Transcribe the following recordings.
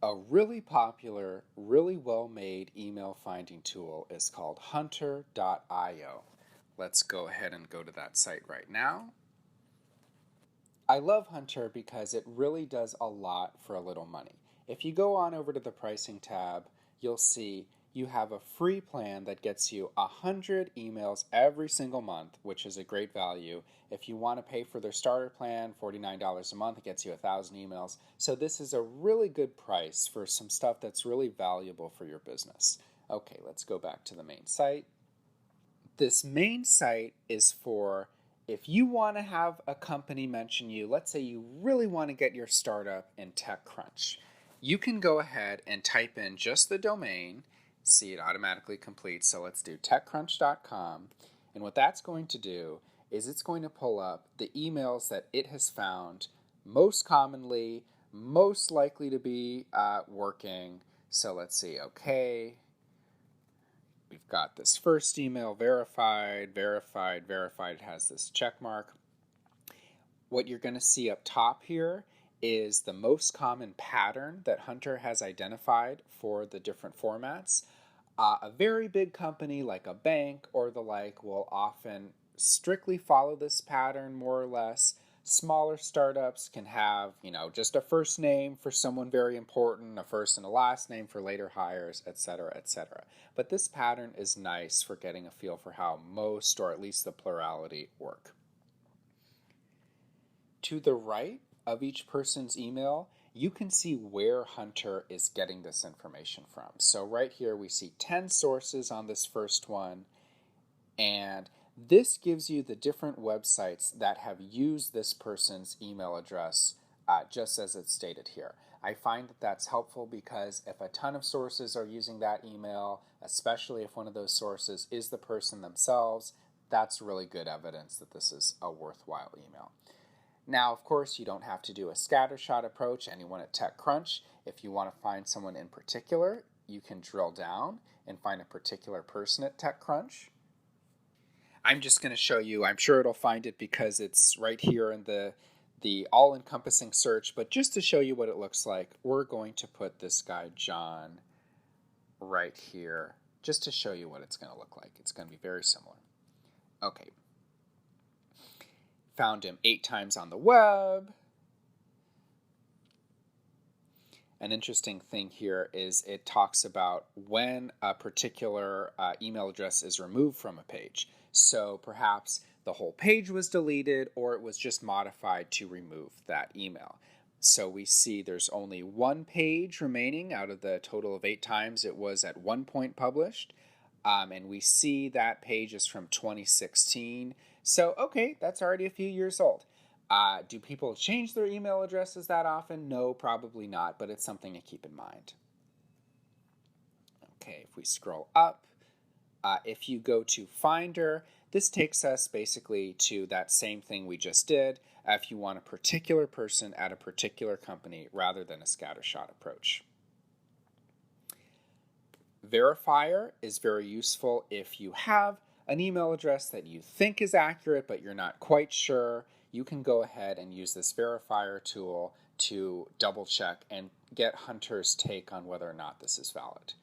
A really popular, really well-made email finding tool is called hunter.io. Let's go ahead and go to that site right now. I love Hunter because it really does a lot for a little money. If you go on over to the pricing tab, you'll see you have a free plan that gets you 100 emails every single month, which is a great value. If you want to pay for their starter plan, $49 a month, it gets you 1,000 emails. So this is a really good price for some stuff that's really valuable for your business. Okay, let's go back to the main site. This main site is for if you want to have a company mention you. Let's say you really want to get your startup in TechCrunch. You can go ahead and type in just the domain. See, it automatically completes. So let's do techcrunch.com. And what that's going to do is it's going to pull up the emails that it has found most commonly, most likely to be working. So let's see, okay. We've got this first email, verified, verified, verified. It has this check mark. What you're going to see up top here is the most common pattern that Hunter has identified for the different formats. A very big company like a bank or the like will often strictly follow this pattern more or less. Smaller startups can have, just a first name for someone very important, a first and a last name for later hires, etc., etc. But this pattern is nice for getting a feel for how most, or at least the plurality, work. To the right of each person's email, you can see where Hunter is getting this information from. So right here we see 10 sources on this first one, and this gives you the different websites that have used this person's email address just as it's stated here. I find that that's helpful because if a ton of sources are using that email, especially if one of those sources is the person themselves, that's really good evidence that this is a worthwhile email. Now, of course, you don't have to do a scattershot approach. Anyone at TechCrunch, if you want to find someone in particular, you can drill down and find a particular person at TechCrunch. I'm just going to show you. I'm sure it'll find it because it's right here in the all-encompassing search. But just to show you what it looks like, we're going to put this guy, John, right here, just to show you what it's going to look like. It's going to be very similar. Okay. Found him 8 times on the web. An interesting thing here is it talks about when a particular email address is removed from a page. So perhaps the whole page was deleted or it was just modified to remove that email. So we see there's only one page remaining out of the total of 8 times it was at one point published. And we see that page is from 2016. So, okay, that's already a few years old. Do people change their email addresses that often? No, probably not, but it's something to keep in mind. Okay, if we scroll up, if you go to Finder, this takes us basically to that same thing we just did if you want a particular person at a particular company rather than a scattershot approach. Verifier is very useful if you have an email address that you think is accurate but you're not quite sure. You can go ahead and use this verifier tool to double check and get Hunter's take on whether or not this is valid.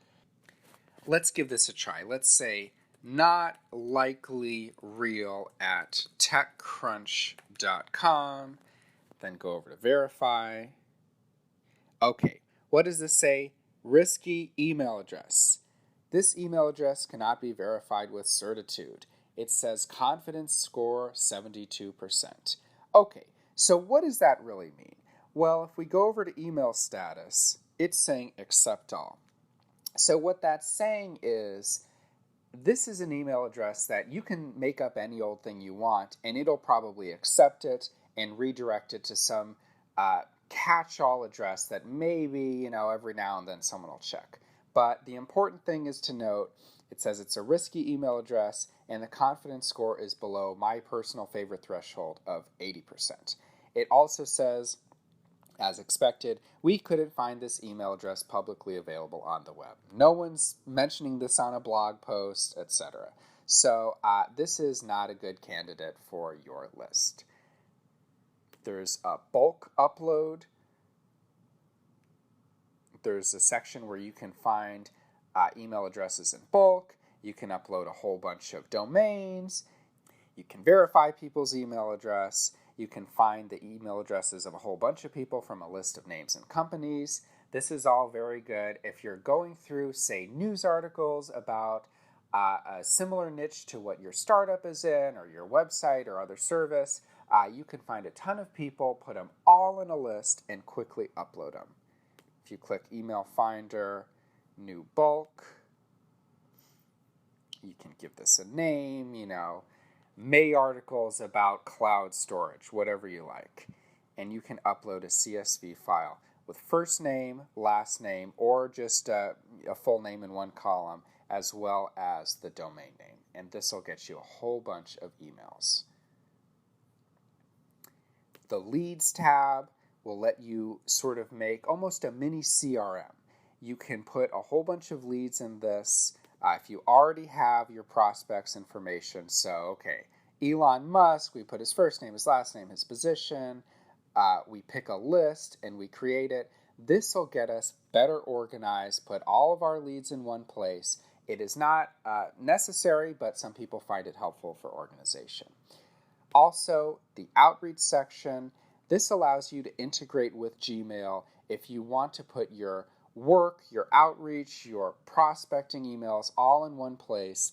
Let's give this a try. Let's say not likely real at techcrunch.com, then go over to verify. Okay, what does this say? Risky email address. This email address cannot be verified with certitude. It says confidence score 72%. Okay, so what does that really mean? Well, if we go over to email status, it's saying accept all. So what that's saying is this is an email address that you can make up any old thing you want and it'll probably accept it and redirect it to some catch-all address that maybe, every now and then someone will check. But the important thing is to note, it says it's a risky email address and the confidence score is below my personal favorite threshold of 80%. It also says, as expected, we couldn't find this email address publicly available on the web. No one's mentioning this on a blog post, etc. So this is not a good candidate for your list. There's a bulk upload. there's a section where you can find email addresses in bulk. You can upload a whole bunch of domains. You can verify people's email address. You can find the email addresses of a whole bunch of people from a list of names and companies. This is all very good if you're going through, say, news articles about a similar niche to what your startup is in or your website or other service. You can find a ton of people, put them all in a list, and quickly upload them. If you click Email Finder, New Bulk, you can give this a name, May articles about cloud storage, whatever you like. And you can upload a CSV file with first name, last name, or just a full name in one column, as well as the domain name. And this will get you a whole bunch of emails. The Leads tab will let you sort of make almost a mini CRM. You can put a whole bunch of leads in this. If you already have your prospects' information, so, Elon Musk, we put his first name, his last name, his position, we pick a list and we create it. This will get us better organized, put all of our leads in one place. It is not necessary, but some people find it helpful for organization. Also, the outreach section, this allows you to integrate with Gmail if you want to put your work, your outreach, your prospecting emails all in one place.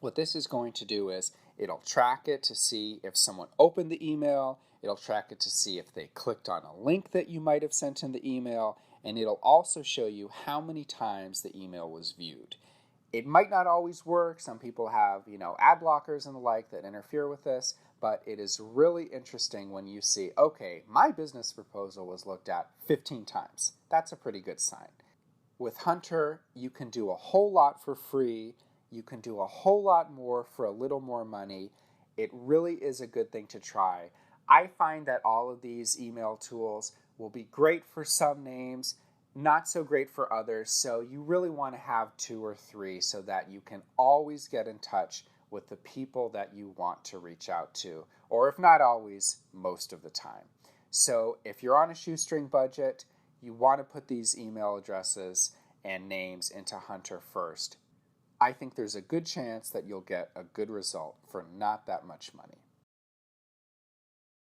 What this is going to do is it'll track it to see if someone opened the email. It'll track it to see if they clicked on a link that you might have sent in the email. And it'll also show you how many times the email was viewed. It might not always work. Some people have, ad blockers and the like that interfere with this. But it is really interesting when you see, my business proposal was looked at 15 times. That's a pretty good sign. With Hunter, you can do a whole lot for free. You can do a whole lot more for a little more money. It really is a good thing to try. I find that all of these email tools will be great for some names, not so great for others. So you really want to have 2 or 3 so that you can always get in touch with the people that you want to reach out to, or if not always, most of the time. So if you're on a shoestring budget, you want to put these email addresses and names into Hunter first. I think there's a good chance that you'll get a good result for not that much money.